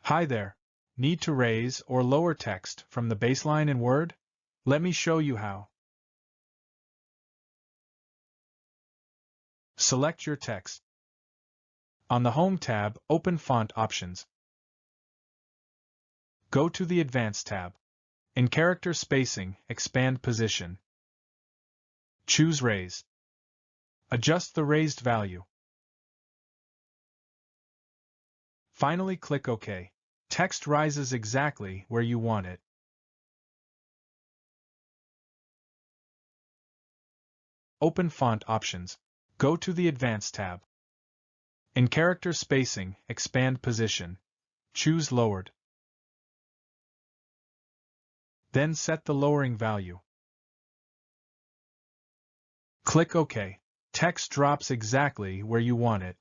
Hi there. Need to raise or lower text from the baseline in Word? Let me show you how. Select your text. On the Home tab, open Font Options. Go to the Advanced tab. In Character Spacing, expand Position. Choose Raise. Adjust the raised value. Finally, click OK. Text rises exactly where you want it. Open Font Options. Go to the Advanced tab. In Character Spacing, expand Position. Choose Lowered. Then set the lowering value. Click OK. Text drops exactly where you want it.